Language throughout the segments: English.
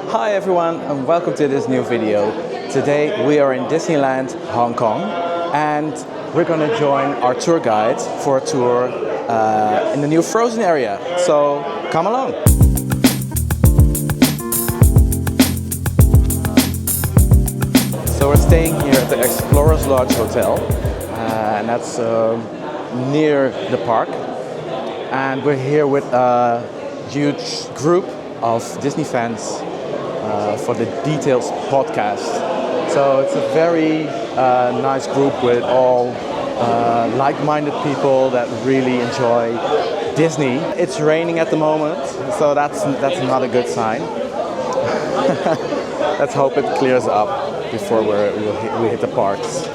Hi everyone and welcome to this new video. Today we are in Disneyland, Hong Kong, and we're going to join our tour guide for a tour in the new Frozen area. So come along. So we're staying here at the Explorers Lodge Hotel, and that's near the park. And we're here with a huge group of Disney fans for the Details podcast. So it's a very nice group with all like-minded people that really enjoy Disney. It's raining at the moment, so that's not a good sign. Let's hope it clears up before we hit the parks.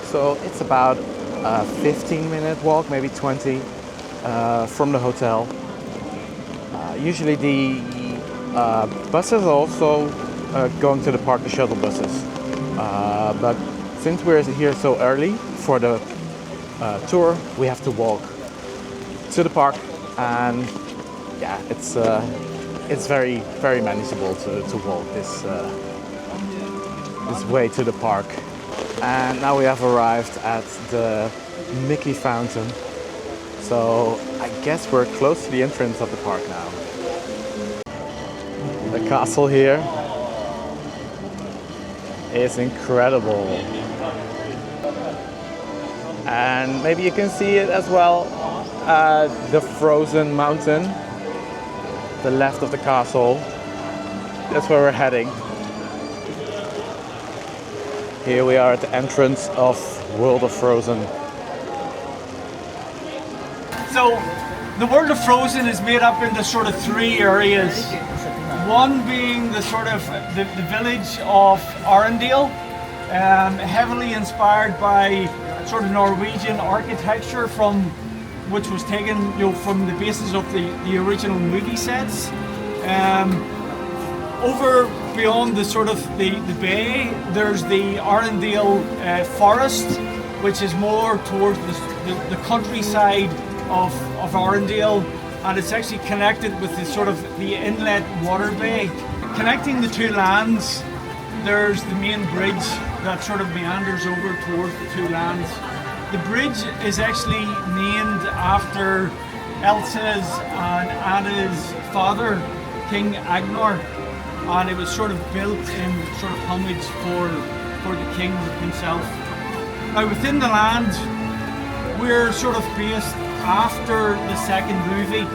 So it's about a 15-minute walk, maybe 20, from the hotel. Usually the buses are also going to the park, the shuttle buses. But since we're here so early for the tour, we have to walk to the park, and yeah, it's very manageable to walk this way to the park. And now we have arrived at the Mickey Fountain. So I guess we're close to the entrance of the park now. The castle here is incredible. And maybe you can see it as well, the Frozen Mountain, the left of the castle. That's where we're heading. Here we are at the entrance of World of Frozen. So, the World of Frozen is made up into sort of three areas. One being the sort of the village of Arendelle, heavily inspired by sort of Norwegian architecture which was taken from the basis of the original movie sets. Over beyond the sort of the bay, there's the Arendelle forest, which is more towards the countryside of Arendelle, and it's actually connected with the sort of the inlet water bay. Connecting the two lands, there's the main bridge that sort of meanders over towards the two lands. The bridge is actually named after Elsa's and Anna's father, King Agnar. And it was sort of built in sort of homage for the king himself. Now within the land, we're sort of based after the second movie.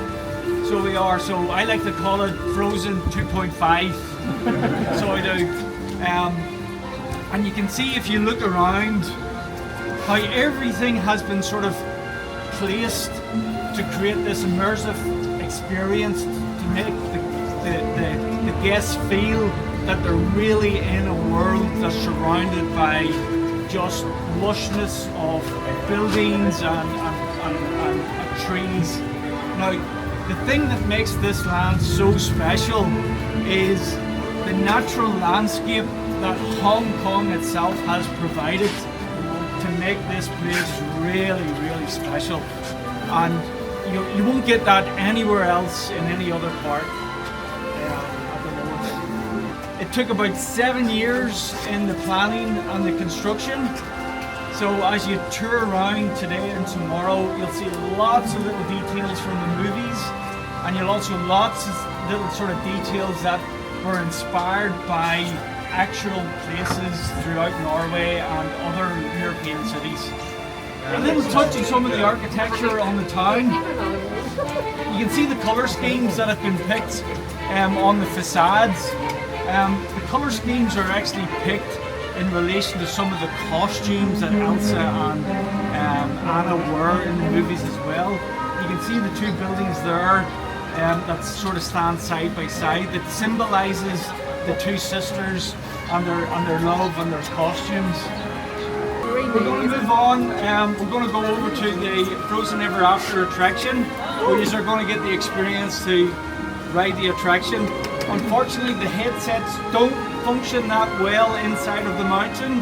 So we are, so I like to call it Frozen 2.5. So I do. And you can see if you look around how everything has been sort of placed to create this immersive experience, to make the guests feel that they're really in a world that's surrounded by just lushness of buildings and trees. Now, the thing that makes this land so special is the natural landscape that Hong Kong itself has provided to make this place really special. And you won't get that anywhere else in any other park. It took about 7 years in the planning and the construction. So as you tour around today and tomorrow, you'll see lots of little details from the movies, and you'll also lots of little sort of details that were inspired by actual places throughout Norway and other European cities. A little touch on some of the architecture on the town. You can see the colour schemes that have been picked on the facades. The colour schemes are actually picked in relation to some of the costumes that Elsa and Anna were in the movies as well. You can see the two buildings there that sort of stand side by side, that symbolises the two sisters and their love and their costumes. We're going to move on. We're going to go over to the Frozen Ever After attraction, where you are going to get the experience to ride the attraction. Unfortunately, the headsets don't function that well inside of the mountain,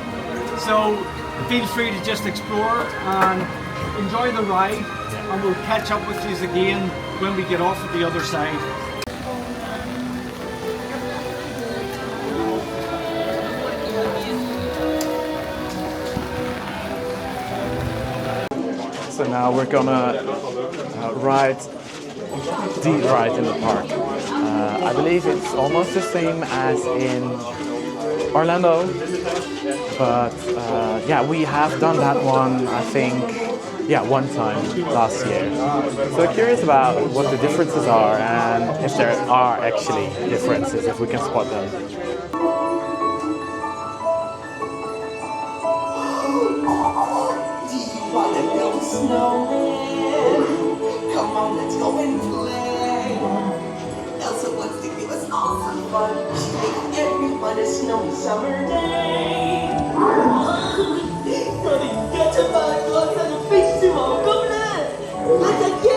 so feel free to just explore and enjoy the ride, and we'll catch up with you again when we get off at the other side. So now we're gonna ride the ride in the park. I believe it's almost the same as in Orlando, but yeah, we have done that one, I think, yeah, one time last year. So curious about what the differences are and if there are actually differences, if we can spot them. Snowman, come on, let's go and play. Elsa wants to give us all some fun. She makes everyone a snowy summer day. 너는 이겨줘 봐. 너는 페이스 먹어라. 맞아게.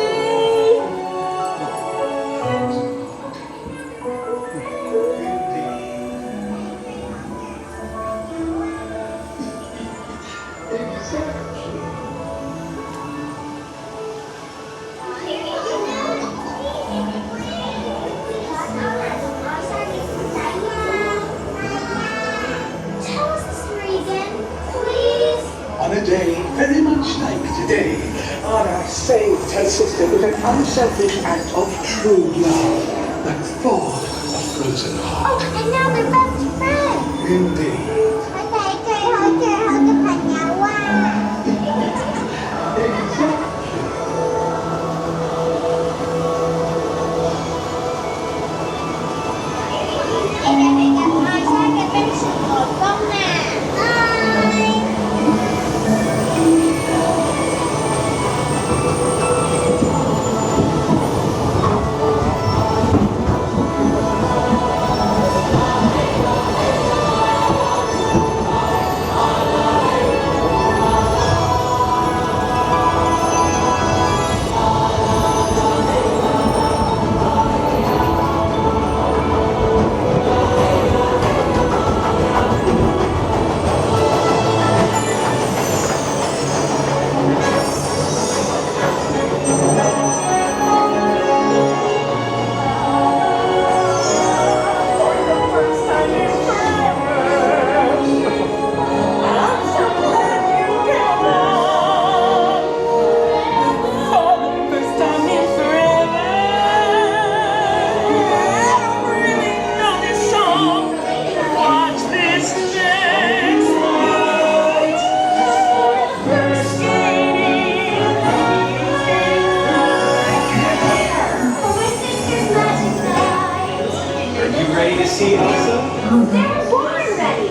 On a day very much like today, Anna saved her sister with an unselfish act of true love that thawed a frozen heart. Oh, and now they're best friends. Indeed. Ready to see Elsa? They're born ready.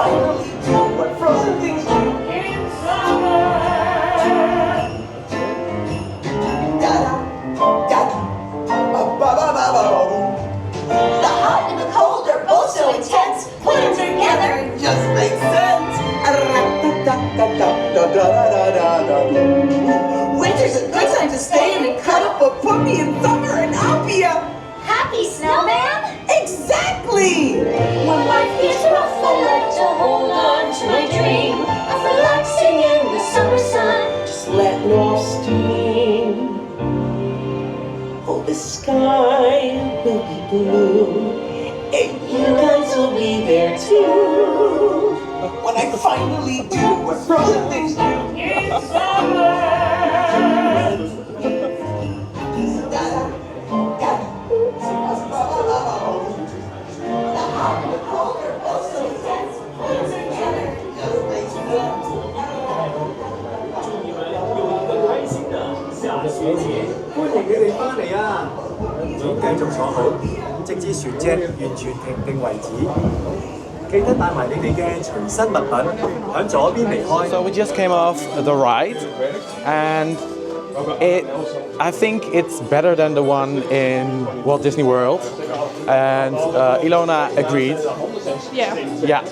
finally do what frozen things do in summer. Da-da, da-da, ba-ba-ba-ba-ba-boom. The hot and the cold are both so intense. Put them together, it just makes sense. Winter's a good time to stay in and cut up, but put me in summer and I'll be a Happy snowman? exactly. When life gets rough, I like to hold on to my dream of relaxing in the summer sun. Just letting off steam. Oh, the sky will be blue, and you guys will be there too. But when I finally do what frozen things do in summer. The hot and the cold are both so intense. Put them together, it just makes sense. 歡迎你哋翻嚟啊！請繼續坐好，直至船隻完全停定為止。記得帶埋你哋嘅隨身物品，響左邊離開。 So we just came off the ride, and I think it's better than the one in Walt Disney World. And Ilona agreed. Yeah. Yeah.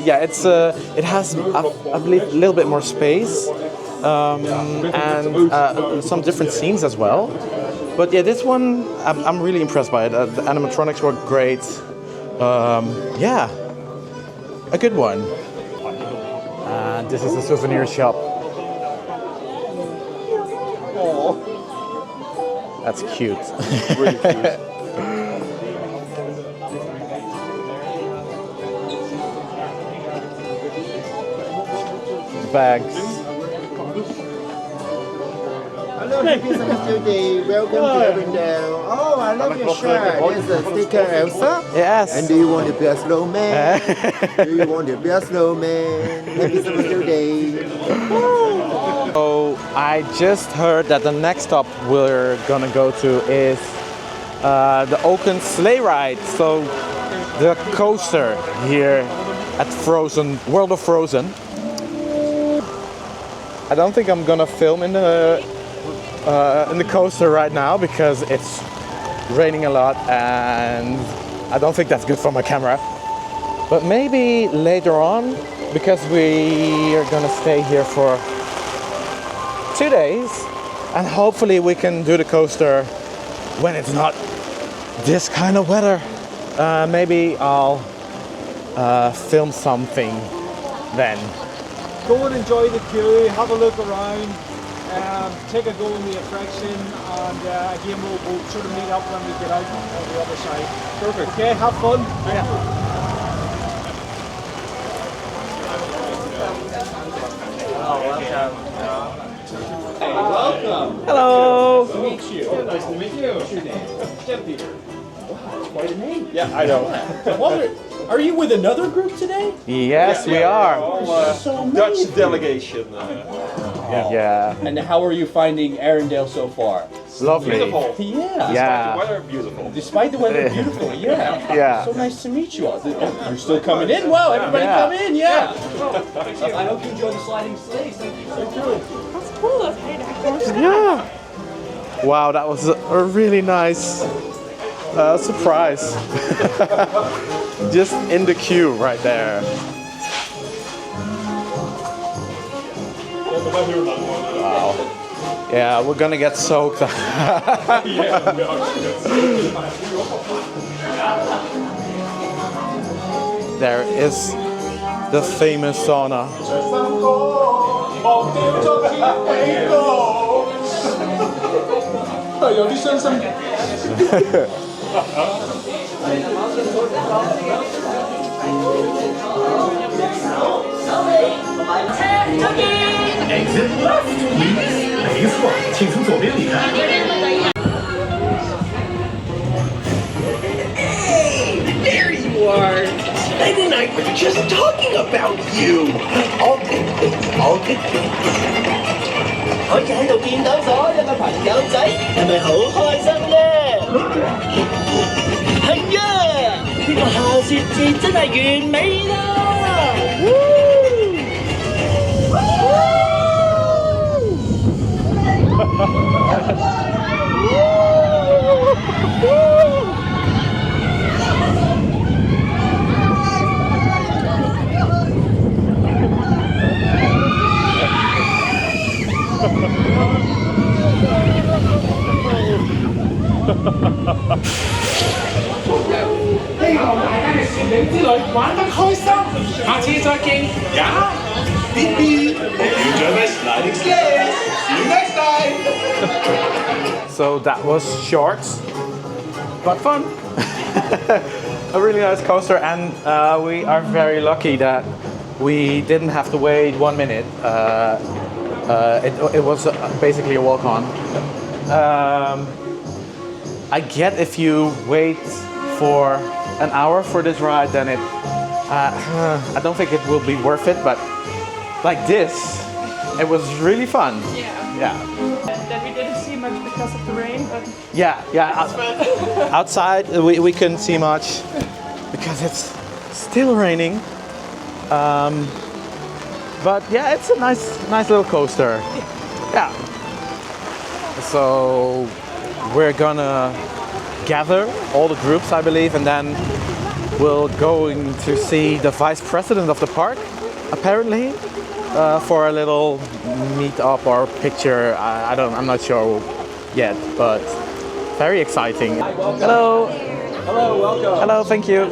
Yeah, it has, I believe, a little bit more space and some different scenes as well. But yeah, this one, I'm really impressed by it. The animatronics were great. Yeah, a good one. And this is a souvenir shop. That's cute. Really cute. Bags. Hello, happy summer day. Welcome to Arendelle. Oh, I love your shirt. There's a sticker, Elsa. Yes. And do you want to be a snowman? Do you want to be a snowman? Happy summer day. So I just heard that the next stop we're gonna go to is the Oaken Sleigh Ride. So the coaster here at Frozen, World of Frozen. I don't think I'm gonna film in the coaster right now because it's raining a lot and I don't think that's good for my camera. But maybe later on, because we are gonna stay here for 2 days and hopefully we can do the coaster when it's not this kind of weather. Maybe I'll film something then. Go and enjoy the queue, have a look around, take a go in the attraction, and again we'll sort of meet up when we get out on the other side. Perfect. Okay, have fun. Hello! Quite a name. Yeah, I know. I wonder, are you with another group today? Yes, we are. Dutch delegation. Yeah, And how are you finding Arendelle so far? lovely. Beautiful. Yeah. Yeah. Weather beautiful. Despite the weather, beautiful. Yeah. Yeah. So nice to meet you all. Oh, you're still coming in? Wow, everybody Yeah. come in. Yeah. I hope you enjoy the sliding sleighs. Thank you so much. That's cool. That's paid actors. Yeah. Wow, that was a really nice surprise. Just in the queue right there. Wow. Yeah, we're gonna get soaked. There is the famous sauna. Exit left, please. 没错，请从左边离开。 Hey, there you are. Ed and I were just talking about you. All good things, all good things. 好似喺度見到所有嘅朋友仔，係咪好開心咧？係啊！個下雪節真係完美啦！希望大家嘅攝影之旅玩得開心，下次再見。呀，Enjoy my sliding sled. See you next time. So that was short, but fun. A really nice coaster, and we are very lucky that we didn't have to wait 1 minute. It was basically a walk-on. I get if you wait for an hour for this ride, then I don't think it will be worth it. But like this, it was really fun. Yeah. That we didn't see much because of the rain, but Yeah. Outside we couldn't see much because it's still raining. But yeah, it's a nice little coaster. Yeah. So we're gonna gather all the groups, I believe, and then we're going to see the vice president of the park, apparently, for a little meet up or picture. I'm not sure yet, but very exciting. Hello. Hello, welcome. Hello, thank you.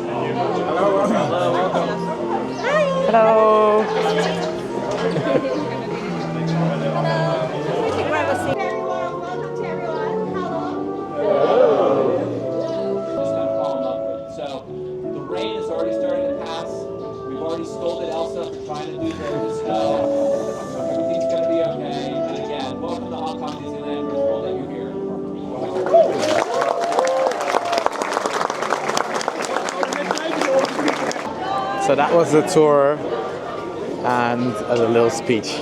Hello. So the rain is already starting to pass. We've already scolded Elsa for trying to do the snow. Everything's going to be okay. And again, welcome to Hong Kong Disneyland. We're thrilled that you're here. So that was the tour and a little speech.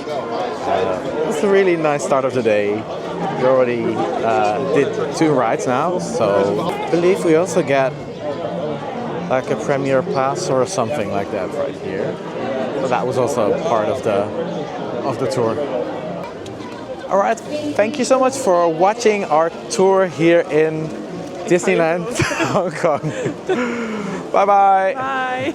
It's a really nice start of the day. We already did 2 rides now, so I believe we also get like a premier pass or something like that right here. So that was also part of the tour. All right, thank you so much for watching our tour here in Disneyland Hong Kong. Bye bye. bye.